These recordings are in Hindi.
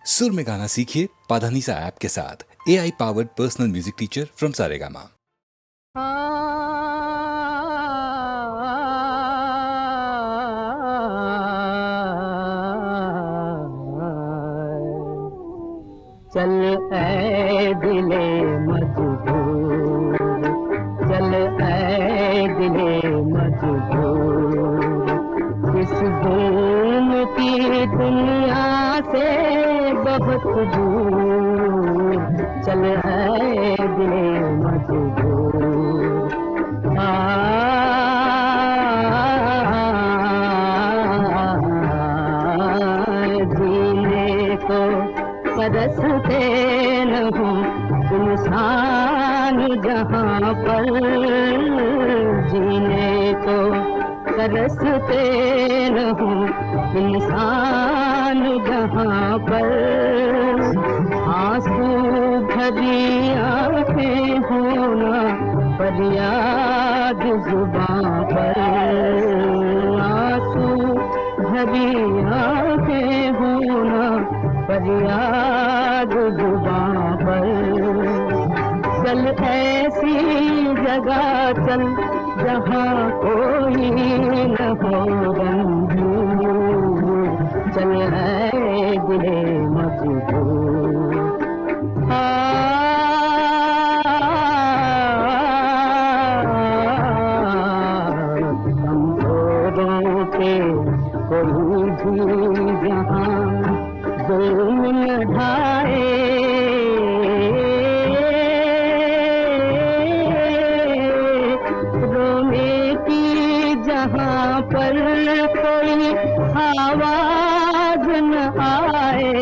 सुर में गाना सीखिए पाधानीसा ऐप के साथ। AI powered personal music teacher from Saregama. चल ऐ दिले मजबूर, चल ऐ दिले मजबूर, इस धूम की दुनिया से बहुत दूर, चल ऐ दिले मजबूर। जीने को तरसते न हो इंसान जहाँ पर, जीने को तरसते न हो इंसान जहाँ पर, आंसू भरी आंखें होना फरियाद जुबां पर, आंसू भरी आंखें होना फरियाद जुबां पर। चल ऐसी जगह चल जहाँ कोई न हो रंजूर, चल ऐ दिले मजबूर। हम छोड़ों के कोई भी जहाँ जुल्म न ढाए, रोने की जहाँ पर कोई आवाज न आए,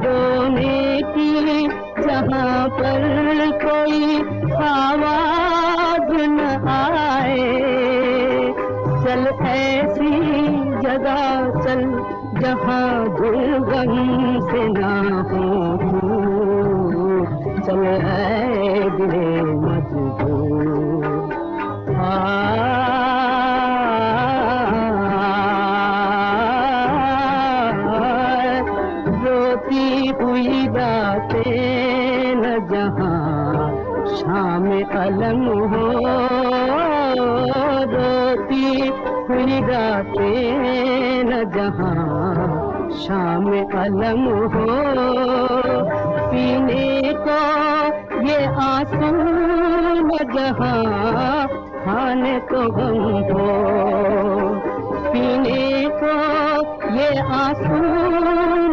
रोने की जहाँ पर कोई आवाज न आए, चल ऐसी जगह चल जहाँ दिल गम से ना हो दूर, चल ऐ दिले मजबूर। रोती हुई रातें न जहाँ शाम अलम हो, रोती हुई रातें न जहाँ शाम अलम हो, पीने को ये आंसू न जहाँ खाने को गम हो, पीने को ये आंसू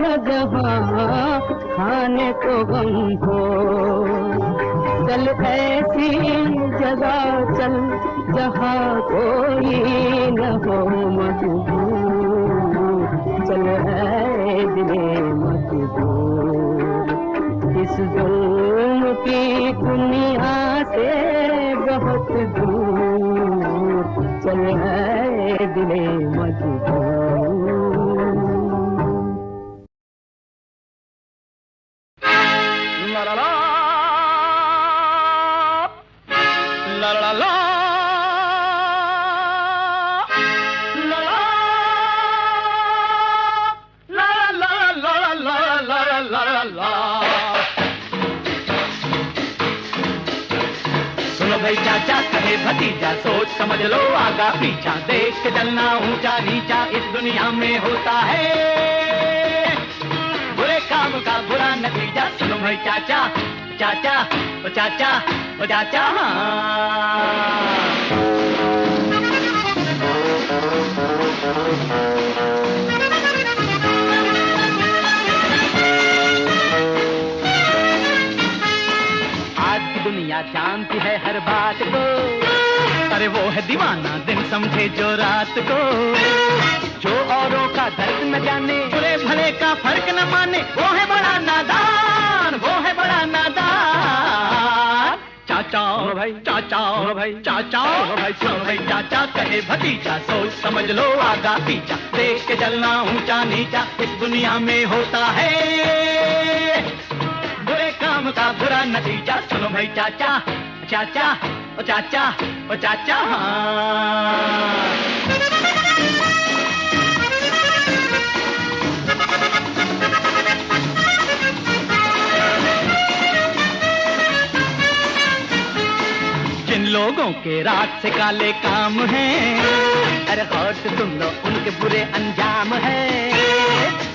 न जहाँ खाने को गम हो, चल ऐसी जगह चल जहाँ कोई न हो मजबूर, चल ऐ दिले मजबूर, इस जुल्म की दुनिया से बहुत दूर, चल ऐ दिले मजबूर। ला ला ला ला ला ला भाई चाचा कहे भतीजा सोच समझ लो आगा पीछा, देख के चलना ऊंचा नीचा इस दुनिया में होता है, बुरे काम का बुरा नतीजा। सुनो भाई चाचा चाचा ओ चाचा ओ चाचा। दुनिया जानती है हर बात को, अरे वो है दीवाना दिन समझे जो रात को, जो औरों का दर्द न जाने बुरे भले का फर्क न माने, वो है बड़ा नादान, वो है बड़ा नादान। चाचा भाई चाचा भाई चाचा भाई सुनो भाई चाचा कहे भतीजा सोच समझ लो आगा पीछा, देख के चलना ऊंचा नीचा इस दुनिया में होता है, बुरे काम का बुरा नतीजा। सुनो भाई चाचा चाचा ओ चाचा ओ चाचा। हाँ औरतों के रात से काले काम हैं। अरे गौर से सुन लो उनके बुरे अंजाम है।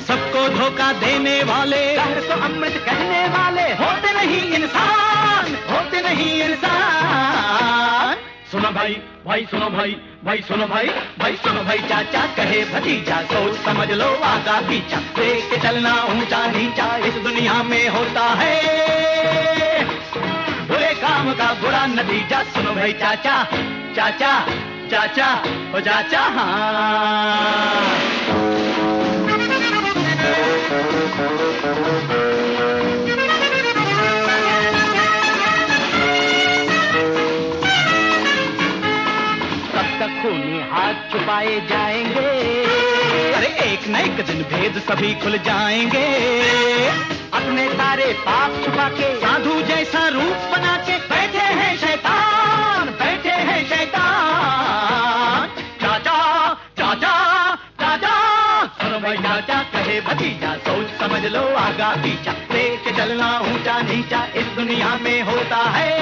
सबको धोखा देने वाले, शहर को अमृत कहने वाले होते नहीं इंसान, होते नहीं इंसान। सुनो भाई, भाई सुनो भाई, भाई सुनो भाई, भाई सुनो भाई, चाचा कहे भतीजा, सोच समझ लो आगा पीछा, देख के चलना ऊंचा नीचा इस दुनिया में होता है। बुरे काम का बुरा नतीजा। सुनो भाई चाचा, चाचा चाचा ओ चाचा हाँ। तब तक खूनी हाथ छुपाए जाएंगे, अरे एक न एक दिन भेद सभी खुल जाएंगे। अपने सारे पाप छुपा के साधु जैसा रूप बना के बैठे हैं शैतान, बैठे हैं शैतान। चाचा चाचा चाचा सुनो भाई, चाचा कहे भतीजा, सोच समझ लो आगा पीछा, देख के चलना ऊंचा नीचा इस दुनिया में होता है।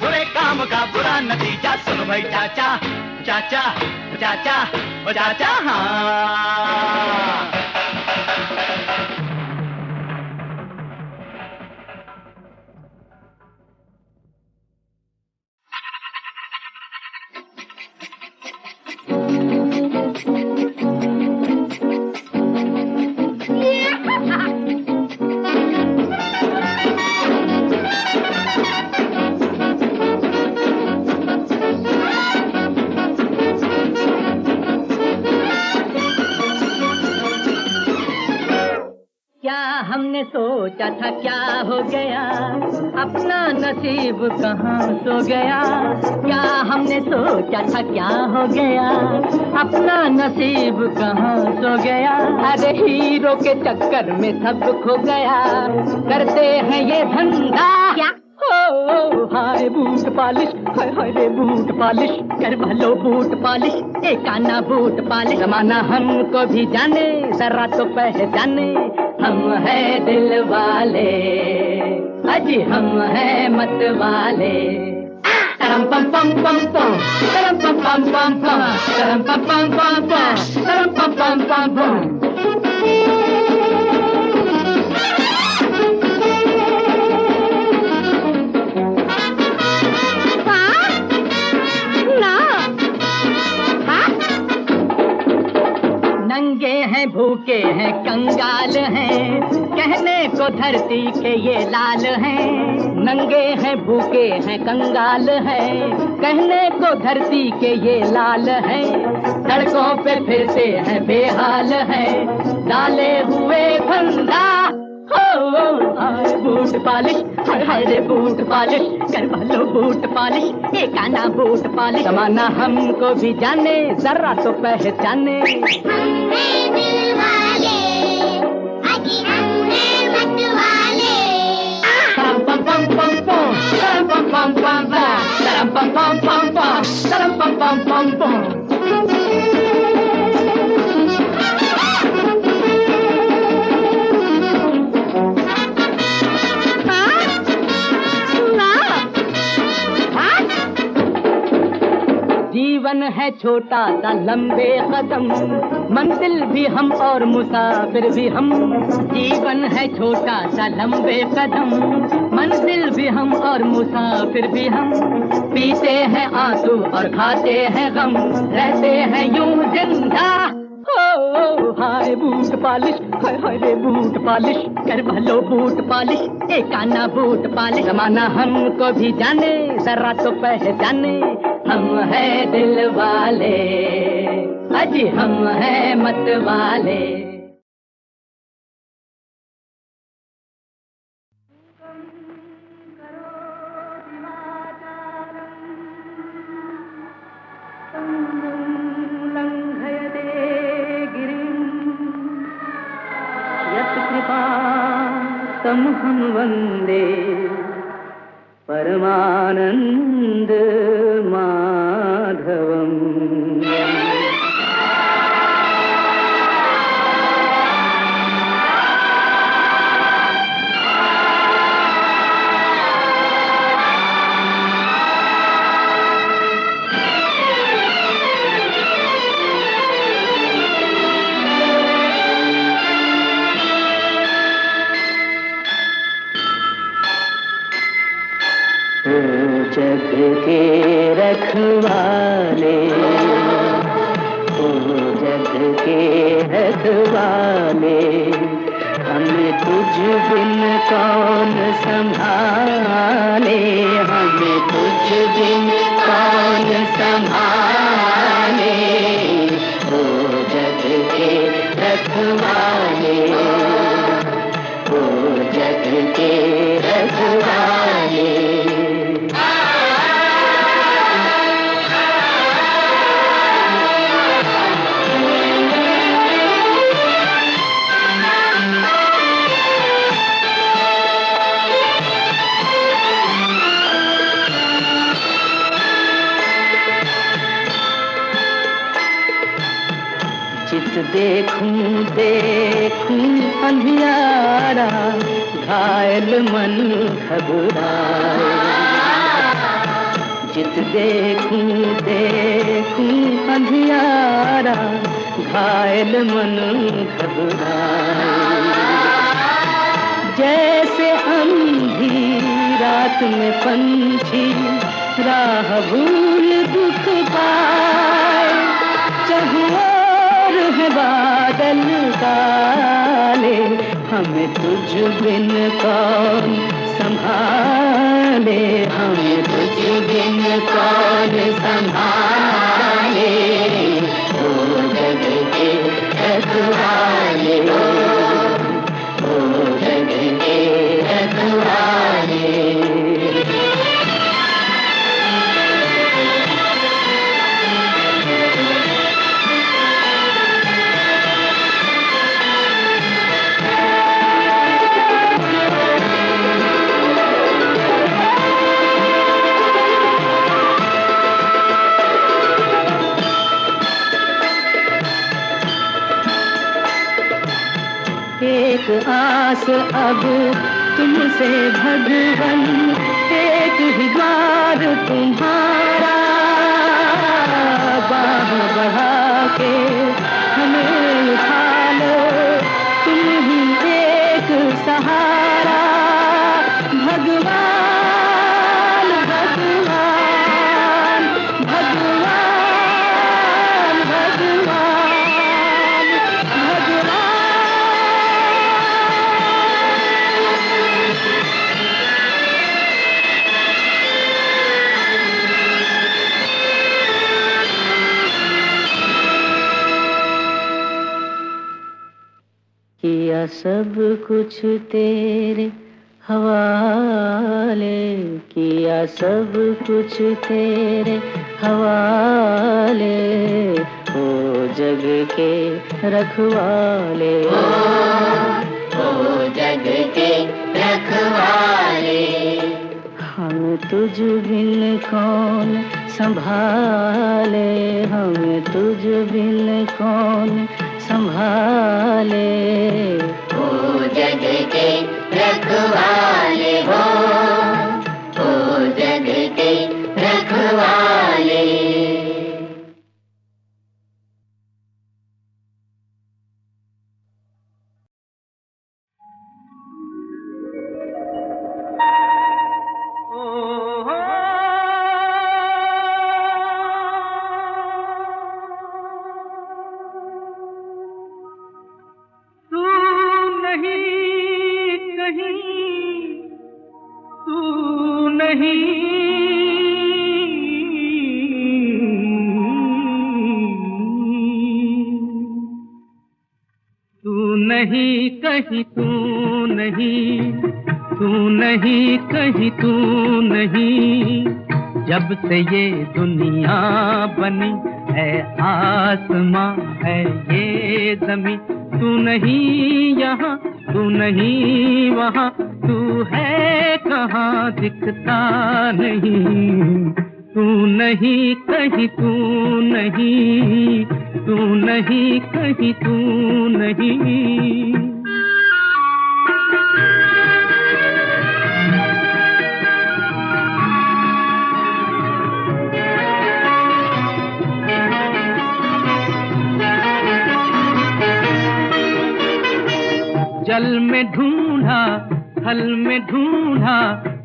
बुरे काम का बुरा नतीजा। सुनो भाई चाचा, चाचा चाचा ओ चाचा हाँ। हमने सोचा था क्या हो गया, अपना नसीब कहाँ सो गया। क्या हमने सोचा था क्या हो गया, अपना नसीब कहाँ सो गया। अरे हीरो के चक्कर में सब खो गया, करते हैं ये धंधा क्या। ओ हाय बूट पालिश, हाय हाय रे बूट पालिश, कर भलो बूट पालिश, एक आना बूट पालिश। जमाना हमको भी जाने, जरा तो पहचाने, हम हैं दिल वाले, अजी हम हैं मत वाले। तरम पम पम पम पम, तरम पम पम पम पम, तरम पम पम पम पम, तरम पम पम पम पम। नंगे हैं भूखे हैं कंगाल हैं, कहने को धरती के ये लाल हैं। नंगे हैं भूखे हैं कंगाल हैं, कहने को धरती के ये लाल हैं। सड़कों पे फिरते हैं बेहाल हैं, डाले हुए फंदा। हाय बूट पालिश, हाय रे बूट पालिश, कर भलो बूट पालिश, एक आना बूट पालिश। जमाना हमको भी जाने, जरा तो पहचाने, हम हैं दिल वाले, अजी हम हैं मत वाले। तरम पम पम पम पम, तरम पम पम पम पम, तरम पम पम पम पम, तरम पम पम पम पम। जीवन है छोटा सा लंबे कदम, मंजिल भी हम और मुसाफिर भी हम। जीवन है छोटा सा लंबे कदम, मंजिल भी हम और मुसाफिर भी हम। पीते हैं आंसू और खाते हैं गम, रहते हैं यूं जिंदा। हाय बूट पालिश, हाय हाय रे बूट पालिश, कर भलो बूट पालिश, एक आना बूट पालिश। जमाना हमको भी जाने, जरा तो पहचाने, हम हैं दिल वाले, अजी हम हैं मत वाले। तमहं वन्दे परमानंद माधवम्। रखवाले, हमें तुझ बिन कौन संभाले, हमें तुझ बिन कौन संभाले, ओ जग के रखवाले, ओ जग के रखवाले। जित देखूं देखूं अंधियारा, घायल मन घबराए, जित देखूं देखूं अंधियारा, घायल मन घबराए, जैसे अंधी रात में पंछी राह भूल दुख पाए, चहुओं है बादल काले, हमें तुझ बिन कौन संभाले, हमें तुझ बिन कौन संभाले, ओ जग के रखवाले, ओ जग के रखवाले। एक आस अब तुमसे भगवन, एक ही द्वार तुम्हारा, बाह बढ़ा के हमें उठा लो, तुम ही एक सहारा, भगवान भगवान भगवान भगवान भगवान। किया सब कुछ तेरे हवाले, किया सब कुछ तेरे हवाले, ओ जग के रखवाले, ओ जग के रखवाले, हम तुझ बिन कौन संभाले, हम तुझ बिन कौन संभाले, ओ जग के रखवाले हो, ओ जग के रखवाले। नहीं कहीं तू नहीं, तू नहीं कहीं तू नहीं, जब से ये दुनिया बनी है, आसमां है ये ज़मीं, तू नहीं यहाँ, तू नहीं वहाँ, तू है कहाँ दिखता नहीं, तू नहीं कहीं तू नहीं, तू नहीं कहीं तू नहीं। जल में ढूंढा, थल में ढूंढा,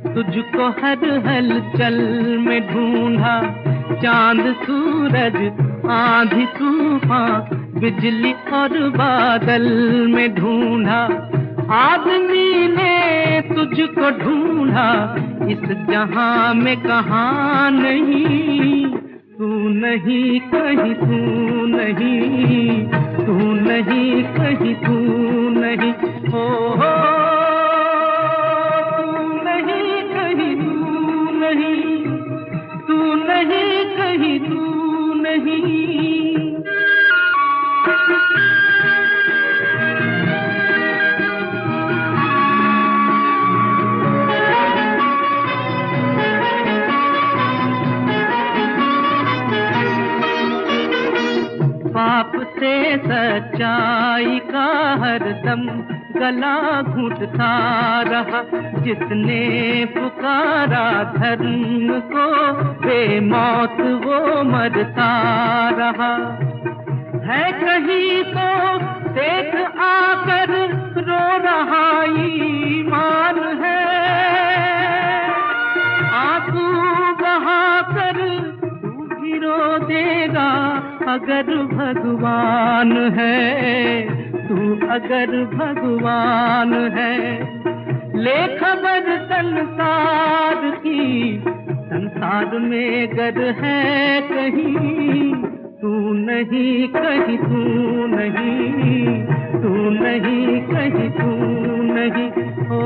तुझको हर हलचल में ढूंढा, चांद सूरज आंधी तूफान बिजली और बादल में ढूंढा, आदमी ने तुझको ढूंढा, इस जहां में कहाँ नहीं, तू नहीं कहीं तू नहीं, तू नहीं कहीं तू नहीं, हो तू नहीं कहीं तू नहीं, तू नहीं कहीं तू नहीं। पाप से सच्चाई का हरदम गला घुटता रहा, जिसने पुकारा धर्म को बेमौत वो मरता रहा। है कहीं तो देख आकर रो रहा ईमान है, आंसू बहाकर तू भी रो देगा अगर भगवान है, तू अगर भगवान है। ले खबर संसार की, संसार में गर है कहीं, तू नहीं कहीं तू नहीं, तू नहीं कहीं तू नहीं, हो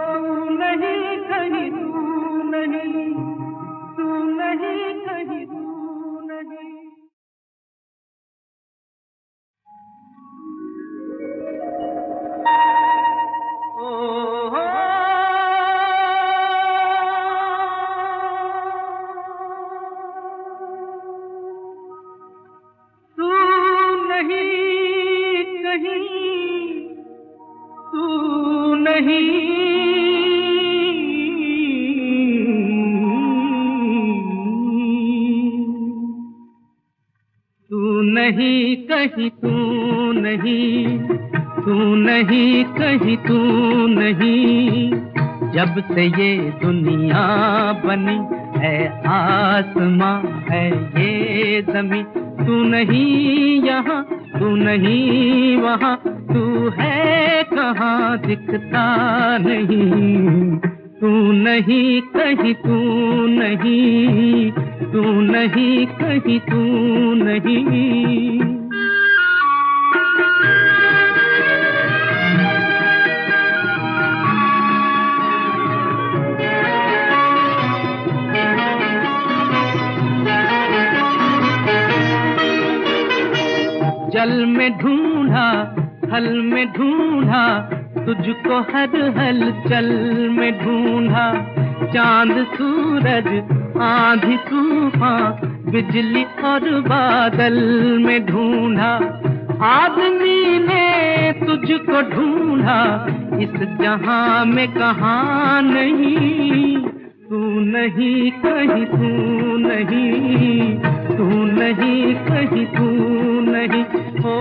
तू नहीं कहीं तू नहीं, तू नहीं कहीं तू नहीं। नहीं कहीं तू नहीं, तू नहीं कहीं तू नहीं, जब से ये दुनिया बनी है आसमां है ये ज़मीं, तू नहीं यहाँ तू नहीं वहाँ, तू है कहाँ दिखता नहीं, तू नहीं कहीं तू नहीं, तू नहीं कहीं तू नहीं। जल में ढूंढा थल में ढूंढा, तुझको हर हलचल में ढूंढा, चांद सूरज आंधी तूफान बिजली और बादल में ढूंढा, आदमी ने तुझको ढूंढा, इस जहां में कहाँ नहीं, तू नहीं कहीं तू नहीं, तू नहीं कहीं तू नहीं, हो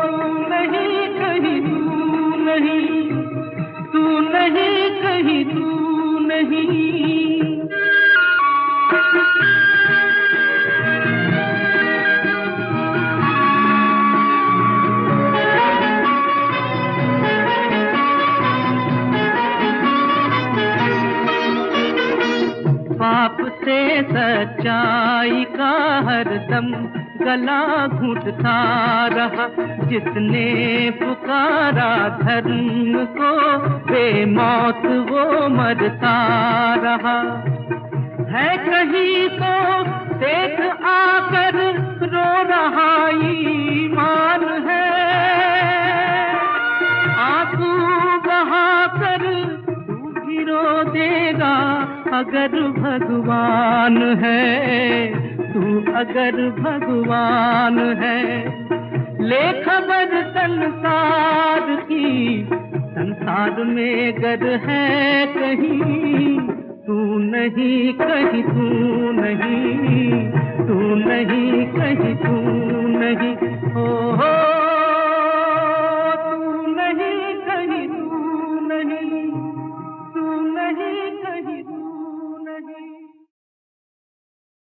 तू नहीं कहीं तू नहीं, तू नहीं कहीं तू नहीं। पाप से सच्चाई का हरदम गला घुटता रहा, जिसने पुकारा धर्म को बेमौत वो मरता रहा। है कहीं तो देख आकर रो रहा ईमान है, आंसू बहाकर तू भी रो देगा अगर भगवान है, तू अगर भगवान है। ले खबर संसार की, संसार में गर है कहीं, तू नहीं कहीं तू नहीं, तू नहीं कहीं तू नहीं, हो